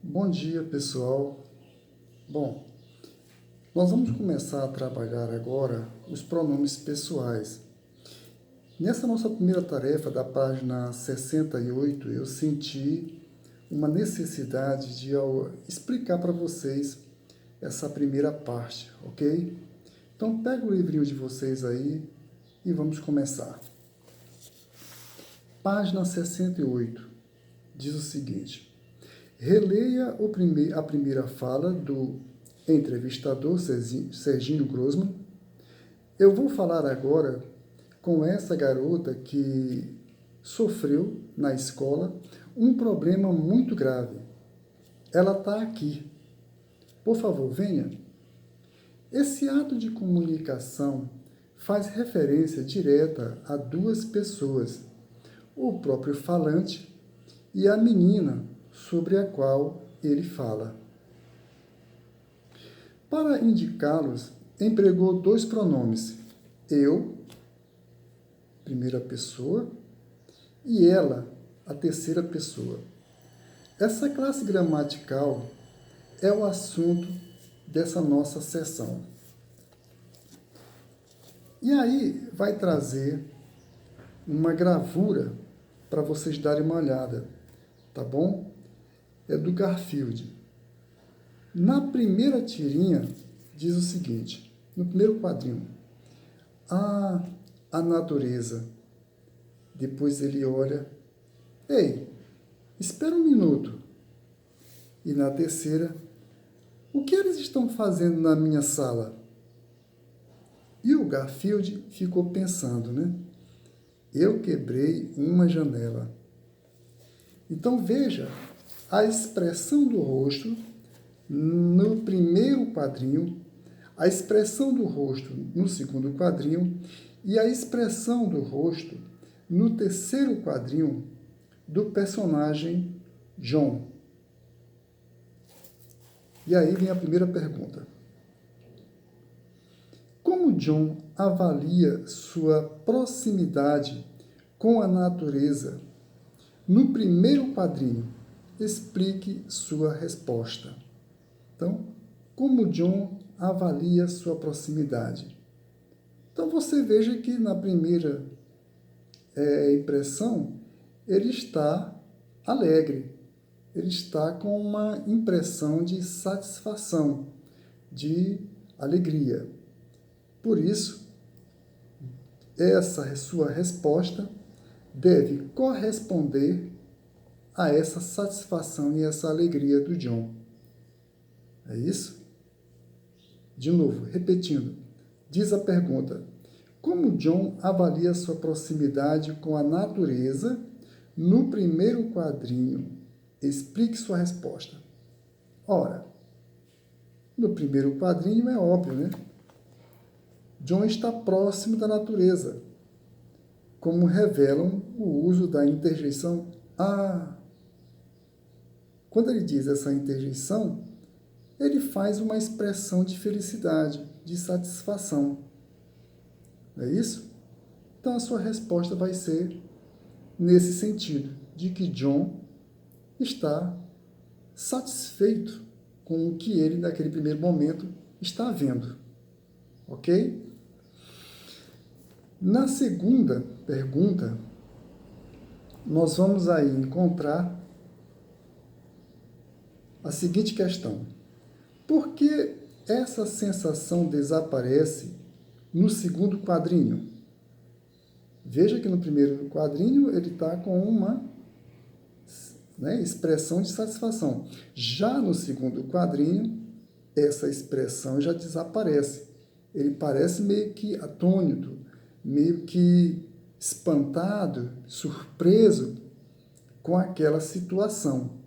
Bom dia, pessoal. Bom, nós vamos começar a trabalhar agora os pronomes pessoais. Nessa nossa primeira tarefa da página 68, eu senti uma necessidade de explicar para vocês essa primeira parte, ok? Então, pega o livrinho de vocês aí e vamos começar. Página 68 diz o seguinte: releia a primeira fala do entrevistador Serginho Grossman. Eu vou falar agora com essa garota que sofreu na escola um problema muito grave. Ela está aqui. Por favor, venha. Esse ato de comunicação faz referência direta a duas pessoas, o próprio falante e a menina sobre a qual ele fala. Para indicá-los, empregou dois pronomes, eu, primeira pessoa, e ela, a terceira pessoa. Essa classe gramatical é o assunto dessa nossa sessão. E aí vai trazer uma gravura para vocês darem uma olhada, tá bom? É do Garfield. Na primeira tirinha, diz o seguinte, no primeiro quadrinho, a natureza. Depois ele olha, ei, espera um minuto. E na terceira, o que eles estão fazendo na minha sala? E o Garfield ficou pensando, né? Eu quebrei uma janela. Então veja a expressão do rosto no primeiro quadrinho, a expressão do rosto no segundo quadrinho e a expressão do rosto no terceiro quadrinho do personagem John. E aí vem a primeira pergunta. Como John avalia sua proximidade com a natureza? No primeiro quadrinho, explique sua resposta. Então, como John avalia sua proximidade? Então, você veja que na primeira impressão, ele está alegre, ele está com uma impressão de satisfação, de alegria. Por isso, essa sua resposta deve corresponder a essa satisfação e essa alegria do John. É isso? De novo, repetindo, diz a pergunta: como John avalia sua proximidade com a natureza no primeiro quadrinho? Explique sua resposta. Ora, no primeiro quadrinho é óbvio, né? John está próximo da natureza, como revelam o uso da interjeição a. Quando ele diz essa interjeição, ele faz uma expressão de felicidade, de satisfação. É isso? Então a sua resposta vai ser nesse sentido, de que John está satisfeito com o que ele, naquele primeiro momento, está vendo. Ok? Na segunda pergunta, nós vamos aí encontrar a seguinte questão: por que essa sensação desaparece no segundo quadrinho? Veja que no primeiro quadrinho ele está com uma expressão de satisfação. Já no segundo quadrinho, essa expressão já desaparece. Ele parece meio que atônito, meio que espantado, surpreso com aquela situação.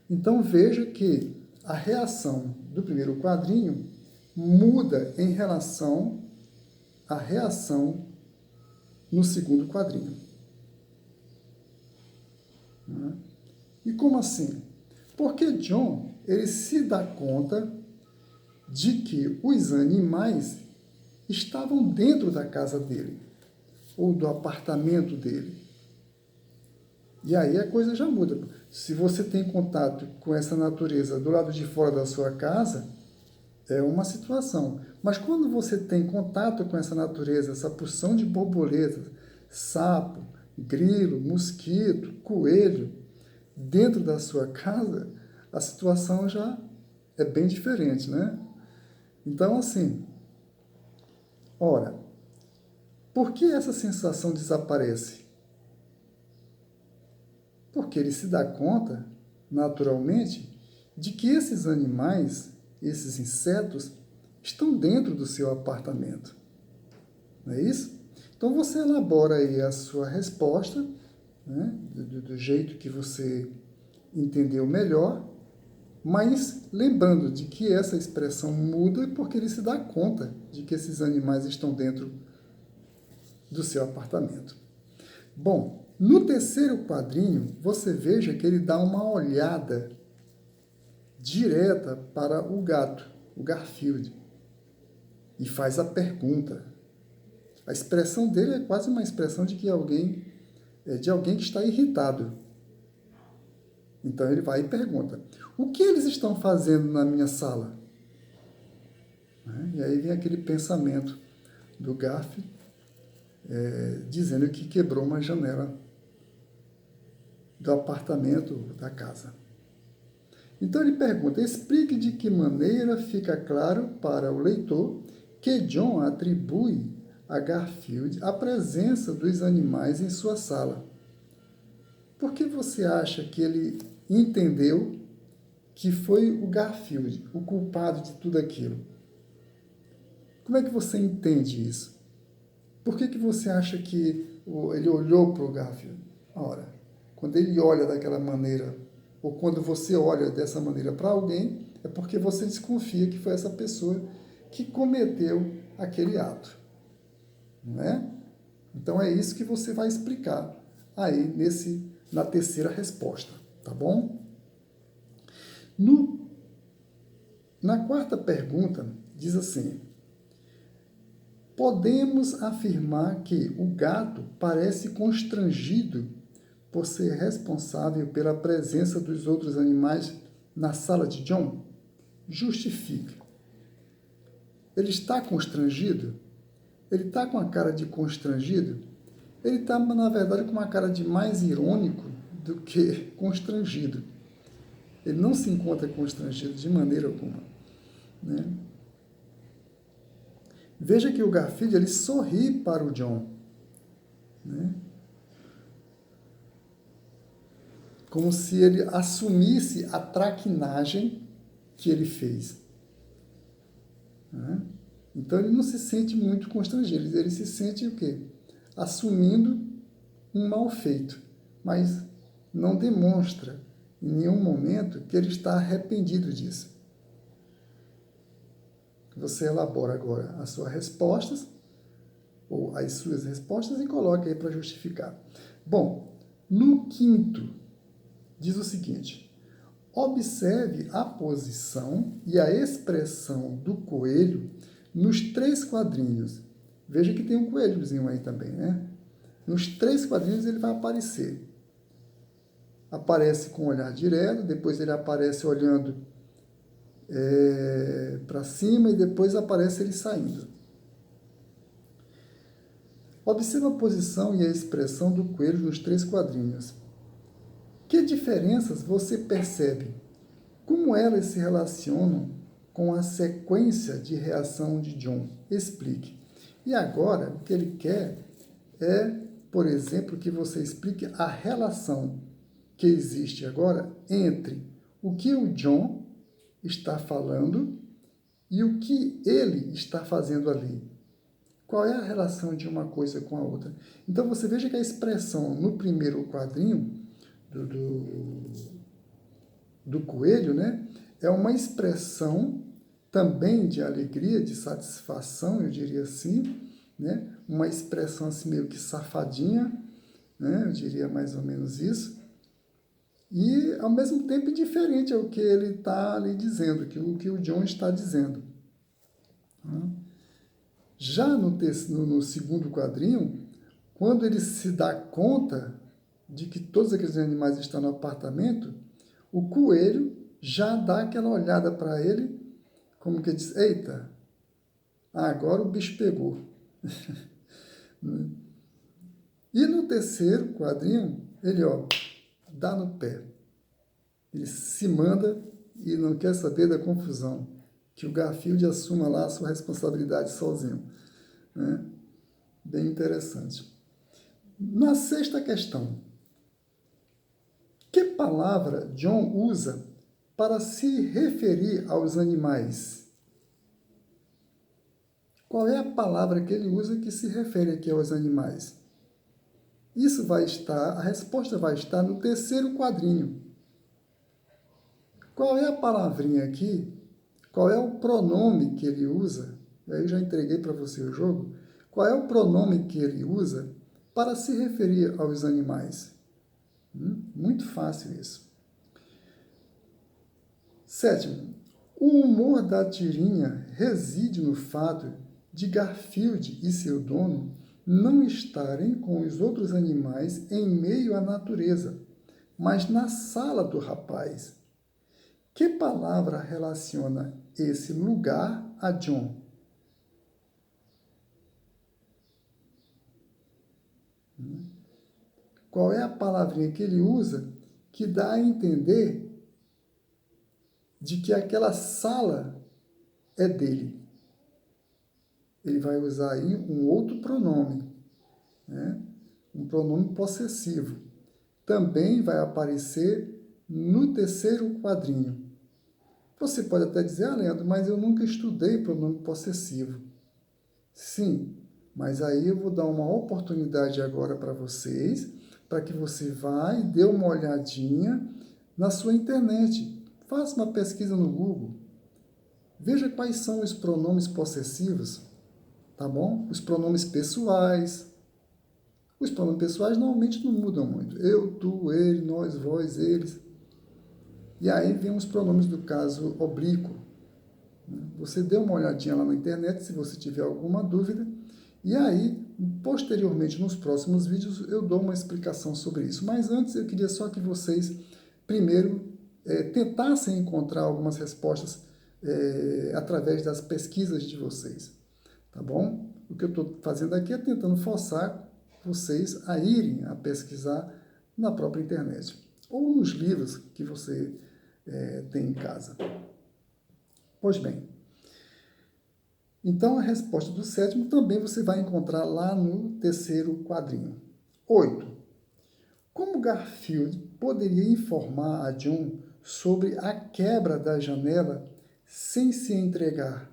Então veja que a reação do primeiro quadrinho muda em relação à reação no segundo quadrinho. E como assim? Porque John ele se dá conta de que os animais estavam dentro da casa dele, ou do apartamento dele. E aí a coisa já muda. Se você tem contato com essa natureza do lado de fora da sua casa, é uma situação. Mas quando você tem contato com essa natureza, essa porção de borboletas, sapo, grilo, mosquito, coelho, dentro da sua casa, a situação já é bem diferente, né? Então, assim, ora, por que essa sensação desaparece? Porque ele se dá conta, naturalmente, de que esses animais, esses insetos, estão dentro do seu apartamento. Não é isso? Então você elabora aí a sua resposta, né, do jeito que você entendeu melhor, mas lembrando de que essa expressão muda porque ele se dá conta de que esses animais estão dentro do seu apartamento. Bom, no terceiro quadrinho, você veja que ele dá uma olhada direta para o gato, o Garfield, e faz a pergunta. A expressão dele é quase uma expressão de alguém que está irritado. Então ele vai e pergunta: o que eles estão fazendo na minha sala? E aí vem aquele pensamento do Garfield dizendo que quebrou uma janela do apartamento, da casa. Então ele pergunta: explique de que maneira fica claro para o leitor que John atribui a Garfield a presença dos animais em sua sala. Por que você acha que ele entendeu que foi o Garfield o culpado de tudo aquilo? Como é que você entende isso? Por que você acha que ele olhou para o Garfield? Ora, quando ele olha daquela maneira, ou quando você olha dessa maneira para alguém, é porque você desconfia que foi essa pessoa que cometeu aquele ato. Não é? Então é isso que você vai explicar aí na terceira resposta, tá bom? Na quarta pergunta, diz assim: podemos afirmar que o gato parece constrangido por ser responsável pela presença dos outros animais na sala de John? Justifique. Ele está constrangido? Ele está com a cara de constrangido? Ele está, na verdade, com uma cara de mais irônico do que constrangido. Ele não se encontra constrangido de maneira alguma, né? Veja que o Garfield ele sorri para o John, né? Como se ele assumisse a traquinagem que ele fez, né? Então ele não se sente muito constrangido, ele se sente o quê? Assumindo um mal feito, mas não demonstra em nenhum momento que ele está arrependido disso. Você elabora agora as suas respostas, ou as suas respostas, e coloca aí para justificar. Bom, no quinto, diz o seguinte: observe a posição e a expressão do coelho nos 3 quadrinhos. Veja que tem um coelhozinho aí também, né? Nos 3 quadrinhos ele vai aparecer. Aparece com o olhar direto, depois ele aparece olhando para cima e depois aparece ele saindo. Observe a posição e a expressão do coelho nos 3 quadrinhos. Que diferenças você percebe? Como elas se relacionam com a sequência de reação de John? Explique. E agora, o que ele quer é, por exemplo, que você explique a relação que existe agora entre o que o John está falando e o que ele está fazendo ali. Qual é a relação de uma coisa com a outra? Então você veja que a expressão no primeiro quadrinho do coelho, né, é uma expressão também de alegria, de satisfação, eu diria assim, né, uma expressão assim meio que safadinha, né, eu diria mais ou menos isso, e ao mesmo tempo indiferente ao que ele está ali dizendo, o que o John está dizendo. Já no segundo quadrinho, quando ele se dá conta de que todos aqueles animais estão no apartamento, o coelho já dá aquela olhada para ele, como que diz, eita, agora o bicho pegou. E no terceiro quadrinho, ele, ó, dá no pé. Ele se manda e não quer saber da confusão. Que o Garfield assuma lá a sua responsabilidade sozinho. Né? Bem interessante. Na sexta questão, que palavra John usa para se referir aos animais? Qual é a palavra que ele usa que se refere aqui aos animais? Isso vai estar, a resposta vai estar no terceiro quadrinho. Qual é a palavrinha aqui? Qual é o pronome que ele usa? Aí eu já entreguei para você o jogo. Qual é o pronome que ele usa para se referir aos animais? Muito fácil isso. Sétimo, o humor da tirinha reside no fato de Garfield e seu dono não estarem com os outros animais em meio à natureza, mas na sala do rapaz. Que palavra relaciona esse lugar a John? Qual é a palavrinha que ele usa que dá a entender de que aquela sala é dele? Ele vai usar aí um outro pronome, né? Um pronome possessivo. Também vai aparecer no terceiro quadrinho. Você pode até dizer, Leandro, mas eu nunca estudei pronome possessivo. Sim, mas aí eu vou dar uma oportunidade agora para vocês, para que você vá e dê uma olhadinha na sua internet. Faça uma pesquisa no Google. Veja quais são os pronomes possessivos, tá bom? Os pronomes pessoais. Os pronomes pessoais normalmente não mudam muito. Eu, tu, ele, nós, vós, eles. E aí vem os pronomes do caso oblíquo. Você dê uma olhadinha lá na internet se você tiver alguma dúvida. E aí, posteriormente, nos próximos vídeos, eu dou uma explicação sobre isso. Mas antes, eu queria só que vocês, primeiro, tentassem encontrar algumas respostas através das pesquisas de vocês. Tá bom? O que eu estou fazendo aqui é tentando forçar vocês a irem a pesquisar na própria internet. Ou nos livros que você tem em casa. Pois bem, então a resposta do sétimo também você vai encontrar lá no terceiro quadrinho. 8. Como Garfield poderia informar a John sobre a quebra da janela sem se entregar?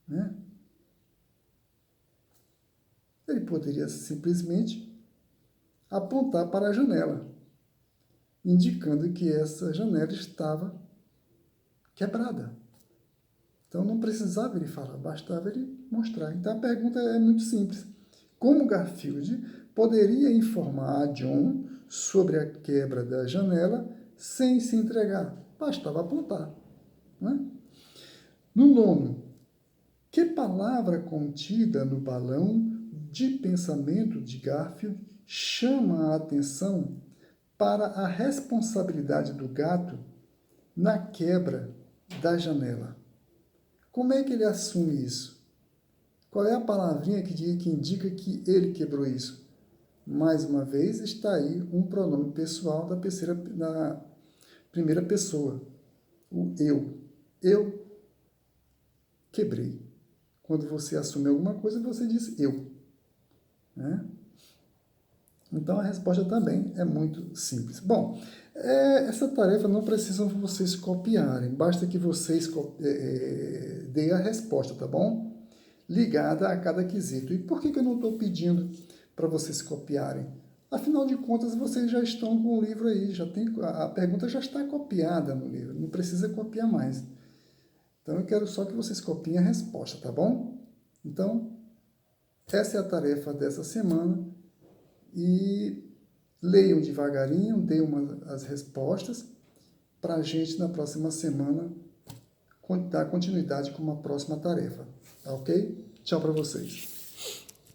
Né? Ele poderia simplesmente apontar para a janela, indicando que essa janela estava quebrada. Então não precisava ele falar, bastava ele mostrar. Então a pergunta é muito simples. Como Garfield poderia informar a John sobre a quebra da janela sem se entregar? Bastava apontar. Né? No 9, que palavra contida no balão de pensamento de Garfield chama a atenção para a responsabilidade do gato na quebra da janela? Como é que ele assume isso? Qual é a palavrinha que indica que ele quebrou isso? Mais uma vez, está aí um pronome pessoal da primeira pessoa, o eu. Eu quebrei. Quando você assume alguma coisa, você diz eu. Né? Então, a resposta também é muito simples. Bom, essa tarefa não precisa vocês copiarem, basta que vocês deem a resposta, tá bom? Ligada a cada quesito. E por que eu não estou pedindo para vocês copiarem? Afinal de contas, vocês já estão com o livro aí, a pergunta já está copiada no livro, não precisa copiar mais. Então, eu quero só que vocês copiem a resposta, tá bom? Então, essa é a tarefa dessa semana. E leiam devagarinho, deem as respostas para a gente, na próxima semana, dar continuidade com uma próxima tarefa. Tá ok? Tchau para vocês.